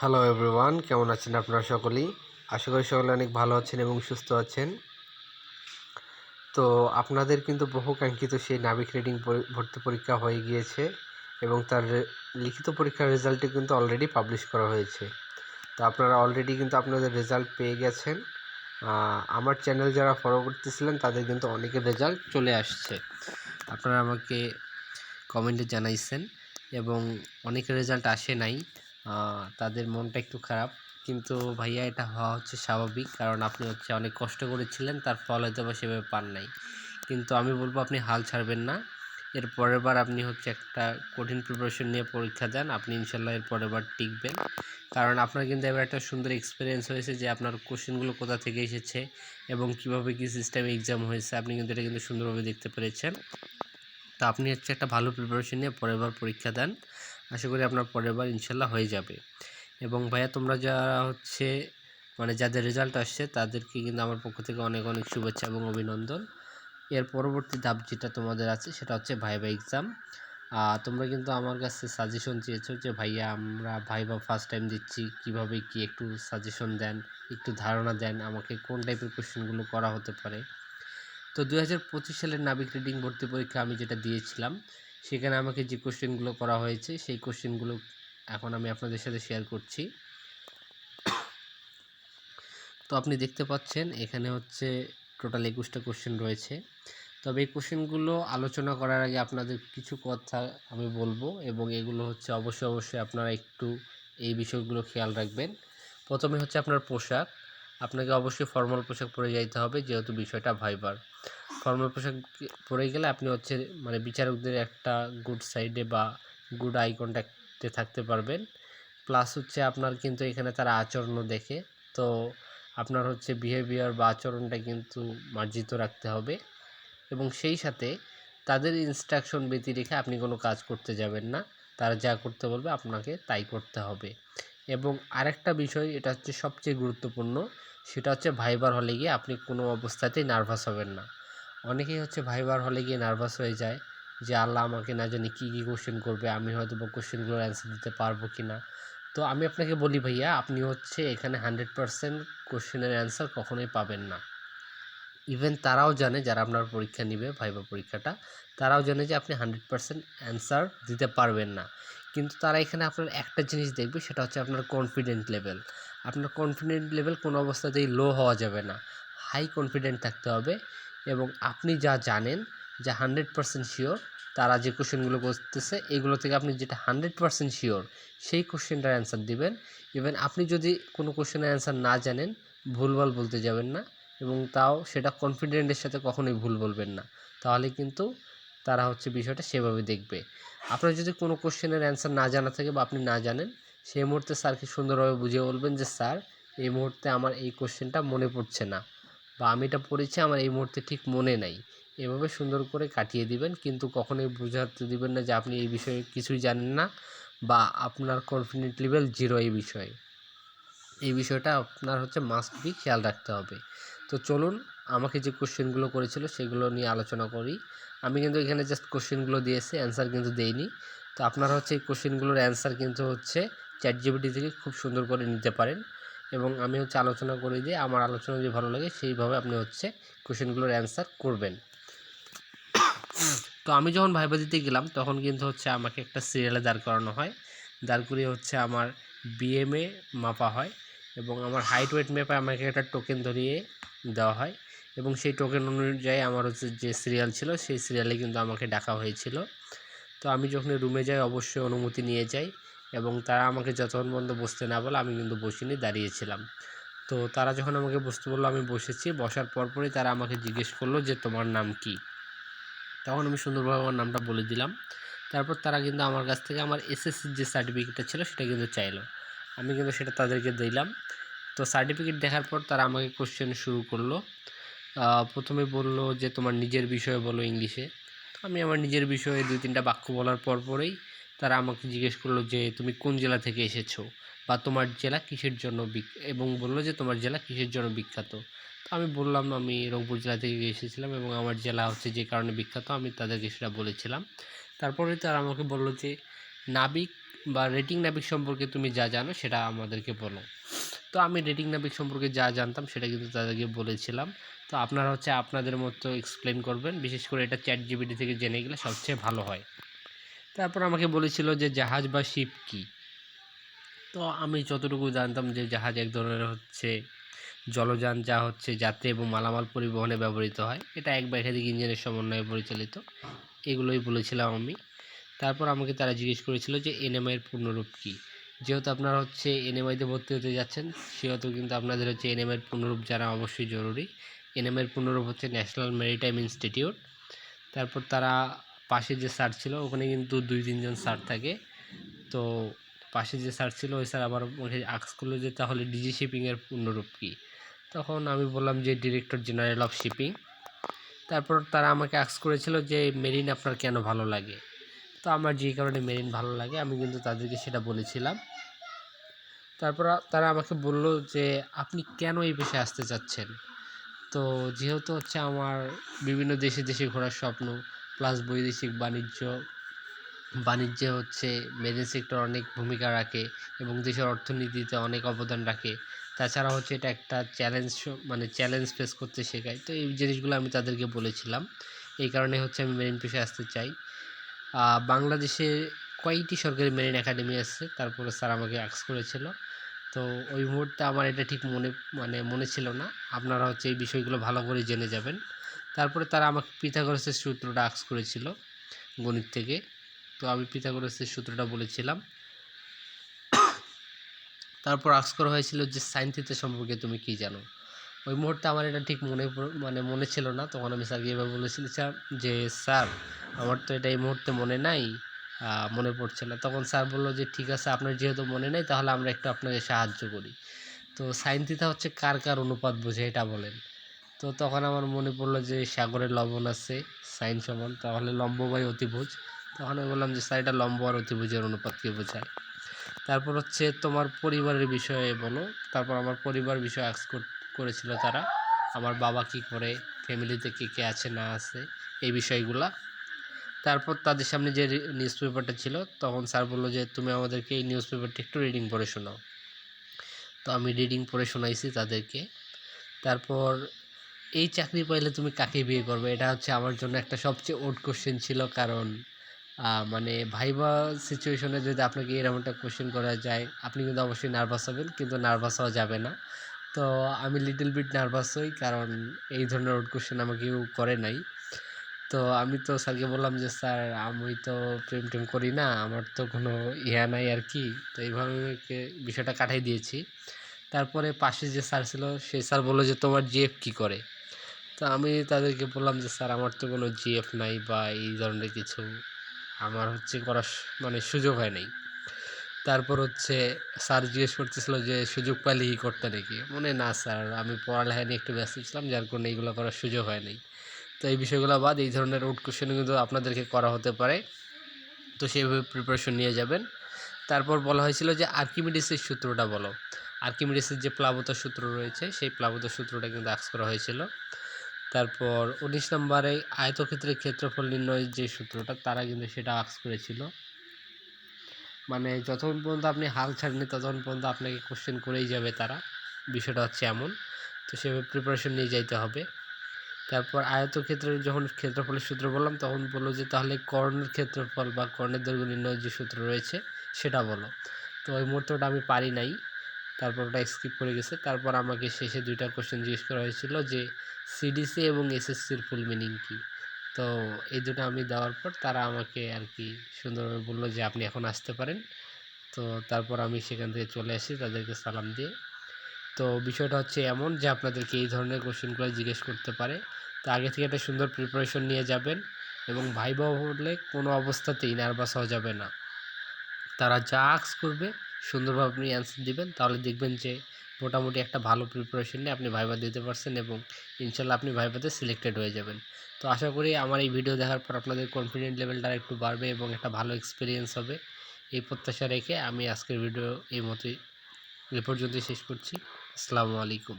Hello everyone, কেমন আছেন আপনারা সকলেই? আশা করি সকলে অনেক ভালো আছেন এবং সুস্থ আছেন। তো আপনাদের কিন্তু বহুকাঙ্ক্ষিত সেই নাবিক রিডিং ভর্তি পরীক্ষা হয়ে গিয়েছে এবং তার লিখিত পরীক্ষার রেজাল্টটি কিন্তু অলরেডি পাবলিশ করা হয়েছে। তো আপনারা অলরেডি কিন্তু আপনাদের রেজাল্ট পেয়ে গেছেন। আমার চ্যানেল যারা ফলো করতেছিলেন তাদের কিন্তু অনেকের রেজাল্ট চলে আসছে। আপনারা আমাকে কমেন্টে জানাইছেন এবং অনেকের রেজাল্ট আসে নাই, তাদের মনটা একটু খারাপ। কিন্তু ভাইয়া এটা হওয়া হচ্ছে স্বাভাবিক, কারণ আপনি হচ্ছে অনেক কষ্ট করেছিলেন, তার ফল হয়তো বা সেভাবে পান নাই। কিন্তু আমি বলবো আপনি হাল ছাড়বেন না। এর পরের বার আপনি হচ্ছে একটা কঠিন প্রিপারেশন নিয়ে পরীক্ষা দেন, আপনি ইনশাল্লাহ এর পরের বার টিকবেন। কারণ আপনার কিন্তু এবার একটা সুন্দর এক্সপিরিয়েন্স হয়েছে যে আপনার কোশ্চেনগুলো কোথা থেকে এসেছে এবং কীভাবে কী সিস্টেমে এক্সাম হয়েছে, আপনি কিন্তু এটা কিন্তু সুন্দরভাবে দেখতে পেরেছেন। তো আপনি হচ্ছে একটা ভালো প্রিপারেশন নিয়ে পরের বার পরীক্ষা দেন, আশা করি আপনার পরের বার ইনশাল্লাহ হয়ে যাবে। এবং ভাইয়া তোমরা যারা হচ্ছে যাদের রেজাল্ট আসছে তাদেরকে কিন্তু আমার পক্ষ থেকে অনেক অনেক শুভেচ্ছা এবং অভিনন্দন। এর পরবর্তী ধাপ যেটা তোমাদের আছে সেটা হচ্ছে ভাইবা এক্সাম। তোমরা কিন্তু আমার কাছে সাজেশন চেয়েছো যে ভাইয়া আমরা ভাইবা ফার্স্ট টাইম দিচ্ছি, কীভাবে কি একটু সাজেশন দেন, একটু ধারণা দেন আমাকে কোন টাইপের কোশ্চেনগুলো করা হতে পারে। তো 2025 সালের নাবিক রিডিং ভর্তি পরীক্ষা আমি যেটা দিয়েছিলাম সেখানে আমাকে যে কোশ্চেনগুলো করা হয়েছে সেই কোশ্চেনগুলো এখন আমি আপনাদের সাথে শেয়ার করছি। তো আপনি দেখতে পাচ্ছেন এখানে হচ্ছে টোটাল 21টা কোশ্চেন রয়েছে। তবে এই কোশ্চেনগুলো আলোচনা করার আগে আপনাদের কিছু কথা আমি বলবো এবং এগুলো হচ্ছে অবশ্যই আপনারা একটু এই বিষয়গুলো খেয়াল রাখবেন। প্রথমে হচ্ছে আপনার পোশাক, আপনাকে অবশ্যই ফর্মাল পোশাক পরে যাইতে হবে, যেহেতু বিষয়টা ভাইবার। ফর্মাল পোশাক পরে গেলে আপনি হচ্ছে বিচারকদের একটা গুড সাইডে বা গুড আই কন্ট্যাক্টে থাকতে পারবেন। প্লাস হচ্ছে আপনার কিন্তু এখানে তারা আচরণও দেখে, তো আপনার হচ্ছে বিহেভিয়ার বা আচরণটা কিন্তু মার্জিত রাখতে হবে এবং সেই সাথে তাদের ইনস্ট্রাকশন ব্যতি রেখে আপনি কোনো কাজ করতে যাবেন না, তারা যা করতে বলবে আপনাকে তাই করতে হবে। এবং আরেকটা বিষয়, এটা হচ্ছে সবচেয়ে গুরুত্বপূর্ণ, সেটা হচ্ছে ভাইবার হলে গিয়ে আপনি কোনো অবস্থাতেই নার্ভাস হবেন না। অনেকেই হচ্ছে ভাইবার হলে গিয়ে নার্ভাস হয়ে যায় যে আল্লাহ আমাকে না জানি কী কী কোশ্চেন করবে, আমি হয়তো বা কোশ্চেনগুলোর অ্যান্সার দিতে পারবো কি না। তো আমি আপনাকে বলি ভাইয়া, আপনি হচ্ছে এখানে 100% কোশ্চেনের অ্যান্সার কখনোই পাবেন না। ইভেন তারাও জানে, যারা আপনার পরীক্ষা নেবে ভাইবা পরীক্ষাটা, তারাও জানে যে আপনি 100% অ্যান্সার দিতে পারবেন না। কিন্তু তারা এখানে আপনার একটা জিনিস দেখবে, সেটা হচ্ছে আপনার কনফিডেন্ট লেভেল। আপনার কনফিডেন্ট লেভেল কোনো অবস্থাতেই লো হওয়া যাবে না, হাই কনফিডেন্ট থাকতে হবে। এবং আপনি যা জানেন, যা 100% শিওর, তারা যে কোশ্চেনগুলো করতেছে এগুলো থেকে আপনি যেটা 100% শিওর সেই কোশ্চেনটার অ্যান্সার দিবেন। ইভেন আপনি যদি কোনো কোশ্চেনের অ্যান্সার না জানেন, ভুলভাল বলতে যাবেন না এবং তাও সেটা কনফিডেন্টের সাথে কখনোই ভুল বলবেন না, তাহলে কিন্তু তারা হচ্ছে বিষয়টা সেভাবে দেখবে। আপনার যদি কোনো কোশ্চেনের অ্যান্সার না জানা থাকে বা আপনি না জানেন, সেই মুহূর্তে স্যারকে সুন্দরভাবে বুঝিয়ে বলবেন যে স্যার, এই মুহূর্তে আমার এই কোশ্চেনটা মনে পড়ছে না, বা আমি এটা পড়েছি আমার এই মুহূর্তে ঠিক মনে নাই। এভাবে সুন্দর করে কাটিয়ে দিবেন, কিন্তু কখনোই বোঝাতে দিবেন না যে আপনি এই বিষয়ে কিছুই জানেন না বা আপনার কনফিডেন্ট লেভেল জিরো। এই বিষয়টা আপনার হচ্ছে মাস্ট বি খেয়াল রাখতে হবে। তো চলুন আমাকে যে কোশ্চেনগুলো করেছিল সেগুলো নিয়ে আলোচনা করি। আমি কিন্তু এখানে জাস্ট কোশ্চেনগুলো দিয়েছি, অ্যান্সার কিন্তু দেইনি। তো আপনারা হচ্ছে এই কোশ্চেনগুলোর অ্যান্সার কিন্তু হচ্ছে চ্যাটজিপিটি থেকে খুব সুন্দর করে নিতে পারেন এবং আমি হচ্ছে আলোচনা করে দিয়ে আমার আলোচনা যদি ভালো লাগে সেইভাবে আপনি হচ্ছে কোশ্চেনগুলোর অ্যান্সার করবেন। তো আমি যখন ভাইবা দিতে গেলাম তখন কিন্তু হচ্ছে আমাকে একটা সিরিয়ালে দাঁড় করানো হয়, দাঁড় করিয়ে হচ্ছে আমার বিএমএ মাপা হয় এবং আমার হাইট ওয়েট মেপে আমাকে একটা টোকেন ধরিয়ে দেওয়া হয় এবং সেই টোকেন অনুযায়ী আমার হচ্ছে যে সিরিয়াল ছিল সেই সিরিয়ালে কিন্তু আমাকে ডাকা হয়েছিল। তো আমি যখন রুমে যাই অবশ্যই অনুমতি নিয়ে যাই এবং তারা আমাকে যতক্ষণ পর্যন্ত বসতে না বলে আমি কিন্তু বসিনি, দাঁড়িয়েছিলাম। তো তারা যখন আমাকে বসতে বললো আমি বসেছি, বসার পরপরই তারা আমাকে জিজ্ঞেস করলো যে তোমার নাম কি। তখন আমি সুন্দরভাবে আমার নামটা বলে দিলাম। তারপর তারা কিন্তু আমার কাছ থেকে আমার এসএসসির যে সার্টিফিকেটটা ছিল সেটা কিন্তু চাইলো, আমি কিন্তু সেটা তাদেরকে দিলাম। তো সার্টিফিকেট দেখার পর তারা আমাকে কোশ্চেন শুরু করলো। প্রথমে বললো যে তোমার নিজের বিষয়ে বলো ইংলিশে। আমি আমার নিজের বিষয়ে 2-3টা বাক্য বলার পরেই তারা আমাকে জিজ্ঞেস করলো যে তুমি কোন জেলা থেকে এসেছো বা তোমার জেলা কিসের জন্য এবং বললো যে তোমার জেলা কিসের জন্য বিখ্যাত। তো আমি বললাম আমি রংপুর জেলা থেকে এসেছিলাম এবং আমার জেলা হচ্ছে যে কারণে বিখ্যাত, আমি তাদেরকে সেটা বলেছিলাম। তারপরে তারা আমাকে বললো যে নাবিক বা রেটিং নাবিক সম্পর্কে তুমি যা জানো সেটা আমাদেরকে বলো। তো আমি রেটিং নাবিক সম্পর্কে যা জানতাম সেটা কিন্তু তাদেরকে বলেছিলাম। তো আপনারা হচ্ছে আপনাদের মতো এক্সপ্লেন করবেন, বিশেষ করে এটা ChatGPT থেকে জেনে গেলে সবচেয়ে ভালো হয়। তারপর আমাকে বলেছিল যে জাহাজ বা শিপ কী। তো আমি যতটুকু জানতাম যে জাহাজ এক ধরনের হচ্ছে জলযান, যা হচ্ছে যাত্রী এবং মালামাল পরিবহনে ব্যবহৃত হয়। এটা এক বা একাধিক ইঞ্জিনের সমন্বয়ে পরিচালিত, এগুলোই বলেছিলাম আমি। তারপর আমাকে তারা জিজ্ঞেস করেছিল যে এনএমআইয়ের পূর্ণরূপ কী। যেহেতু আপনারা হচ্ছে এনএমআইতে ভর্তি হতে যাচ্ছেন, সেহেতু কিন্তু আপনাদের হচ্ছে এনএমআইয়ের পূর্ণরূপ জানা অবশ্যই জরুরি। এনএমআইয়ের পূর্ণরূপ হচ্ছে ন্যাশনাল মেরিটাইম ইনস্টিটিউট। তারপর তারা পাশে যে স্যার ছিল, ওখানে কিন্তু 2-3 জন স্যার থাকে। তো পাশে যে স্যার ছিল ওই স্যার আবার ওকে আস্ক করলো যে তাহলে ডিজি শিপিংয়ের পূর্ণরূপ কী। তখন আমি বললাম যে ডিরেক্টর জেনারেল অফ শিপিং। তারপর তারা আমাকে আস্ক করেছিল যে মেরিন আপনার কেন ভালো লাগে। তো আমার যে কারণে মেরিন ভালো লাগে আমি কিন্তু তাদেরকে সেটা বলেছিলাম। তারপর তারা আমাকে বলল যে আপনি কেন এই পেশায় আসতে চাচ্ছেন। তো যেহেতু হচ্ছে আমার বিভিন্ন দেশে দেশে ঘোরার স্বপ্ন, প্লাস বৈদেশিক বাণিজ্যে হচ্ছে মেরিন সেক্টর অনেক ভূমিকা রাখে এবং দেশের অর্থনীতিতে অনেক অবদান রাখে। তাছাড়া হচ্ছে এটা একটা চ্যালেঞ্জ ফেস করতে শেখায়। তো এই জিনিসগুলো আমি তাদেরকে বলেছিলাম। এই কারণে হচ্ছে আমি মেরিন পেশায় আসতে চাই। বাংলাদেশে কয়টি সরকারি মেরিন একাডেমি আছে, তারপরে স্যার আমাকে আস্ক করেছিল। তো ওই মুহূর্তে আমার এটা ঠিক মনে ছিল না। আপনারা হচ্ছে এই বিষয়গুলো ভালো করে জেনে যাবেন। তারপরে তারা আমাকে পিথাগোরাসের সূত্রটা আস্ক করেছিল গণিত থেকে। তো আমি পিথাগোরাসের সূত্রটা বলেছিলাম। তারপর আস্ক করা হয়েছিল যে সাইন থিটা সম্পর্কে তুমি কী জানো। ওই মুহূর্তে আমার এটা ঠিক মনে ছিল না। তখন আমি স্যারকে এভাবে বলেছিলাম যে স্যার আমার তো এটা এই মুহূর্তে মনে নাই, মনে পড়ছে না। তখন স্যার বললো যে ঠিক আছে, আপনার যেহেতু মনে নেই তাহলে আমরা একটু আপনাকে সাহায্য করি। তো সাইন থিটা হচ্ছে কার কার অনুপাত বোঝে এটা বলেন। তো তখন আমার মনে পড়লো যে সাগরে লবণ আছে সাইন সমান, তাহলে লম্ব বাই অতিভুজ। তখন আমি বললাম যে স্যার এটা লম্ব আর অতিভুজের অনুপাতকে বোঝায়। তারপর হচ্ছে তোমার পরিবারের বিষয়ে বলো। তারপর আমার পরিবার বিষয়ে আস্ক করেছিল তারা, আমার বাবা কী করে, ফ্যামিলিতে কে কে আছে না আছে, এই বিষয়গুলা। তারপর তাদের সামনে যে নিউজ পেপারটা ছিল, তখন স্যার বললো যে তুমি আমাদেরকে এই নিউজ পেপারটা একটু রিডিং পড়ে শোনাও। তো আমি রিডিং পড়ে শোনাইছি তাদেরকে। তারপর এই চাকরি পাইলে তুমি কাকে বিয়ে করবে, এটা হচ্ছে আমার জন্য একটা সবচেয়ে ওড কোশ্চেন ছিল। কারণ ভাইবা সিচুয়েশনে যদি আপনাকে এরকম একটা কোশ্চেন করা যায়, আপনি কিন্তু অবশ্যই নার্ভাস হবেন, কিন্তু নার্ভাস হওয়া যাবে না। তো আমি লিটল বিট নার্ভাস হই, কারণ এই ধরনের ওড কোশ্চেন আমাকে কেউ করে নাই। তো আমি তো স্যারকে বললাম যে স্যার আমি তো প্রেম টেম করি না, আমার তো কোনো ইয়া নাই আর কি। তো এইভাবে বিষয়টা কাটাই দিয়েছি। তারপরে পাশে যে স্যার ছিল সেই স্যার বললো যে তোমার জিএফ কী করে। তো আমি তাদেরকে বললাম যে স্যার আমার তো কোনো জিএফ নাই বা এই ধরনের কিছু আমার হচ্ছে করার সুযোগ হয় নাই। তারপর হচ্ছে স্যার জিজ্ঞেস করতেছিল যে সুযোগ পাইলে কি করতে নাকি, না স্যার আমি পড়ালেখা নিয়ে একটু ব্যস্ত ছিলাম, যার কারণে এইগুলো করার সুযোগ হয় নাই। তো এই বিষয়গুলো বাদ এই ধরনের আউট কোশ্চেন কিন্তু আপনাদেরকে করা হতে পারে, তো সেইভাবে প্রিপারেশন নিয়ে যাবেন। তারপর বলা হয়েছিল যে আর্কিমিডিসের সূত্রটা বলো। আর্কিমিডিসের যে প্লাবতার সূত্র রয়েছে সেই প্লাবতার সূত্রটা কিন্তু আস্ক করা হয়েছিল। তারপর 19 নম্বরে আয়তক্ষেত্রের ক্ষেত্রফল নির্ণয়ের যে সূত্রটা তারা কিন্তু সেটা আস্ক করেছিল। যতক্ষণ পর্যন্ত আপনি হাল ছাড়েননি ততক্ষণ পর্যন্ত আপনাকে কোশ্চেন করেই যাবে তারা, বিষয়টা হচ্ছে এমন। তো সেভাবে প্রিপারেশন নিয়ে যাইতে হবে। তারপর আয়তক্ষেত্রের যখন ক্ষেত্রফলের সূত্র বললাম তখন বললো যে তাহলে কর্ণের ক্ষেত্রফল বা কর্ণের দৈর্ঘ্য নির্ণয়ের যে সূত্র রয়েছে সেটা বলো। তো ওই মুহূর্তটা আমি পারি নাই, তারপর ওটা স্কিপ করে গেছে। তারপর আমাকে শেষে 2টা কোশ্চেন জিজ্ঞেস করা হয়েছিল যে সিডিসি এবং এসএসসির ফুল মিনিং কী। তো এই দুটো আমি দেওয়ার পর তারা আমাকে আর কি সুন্দরভাবে বললো যে আপনি এখন আসতে পারেন। তো তারপর আমি সেখান থেকে চলে আসি তাদেরকে সালাম দিয়ে। তো বিষয়টা হচ্ছে এমন যে আপনাদেরকে এই ধরনের কোশ্চেনগুলো জিজ্ঞেস করতে পারে। তো আগে থেকে একটা সুন্দর প্রিপারেশন নিয়ে যাবেন এবং ভাইবা হলে কোনো অবস্থাতেই নার্ভাস হওয়া যাবে না। তারা যা আস্ক করবে সুন্দরভাবে আপনি অ্যান্সার দিবেন, তাহলে দেখবেন যে মোটামুটি একটা ভালো প্রিপারেশন নিয়ে আপনি ভাইবা দিতে পারছেন এবং ইনশাল্লাহ আপনি ভাইবাতে সিলেক্টেড হয়ে যাবেন। তো আশা করি আমার এই ভিডিও দেখার পর আপনাদের কনফিডেন্ট লেভেলটা একটু বাড়বে এবং একটা ভালো এক্সপিরিয়েন্স হবে, এই প্রত্যাশা রেখে আমি আজকের ভিডিও এই পর্যন্তই শেষ করছি। আসসালামু আলাইকুম।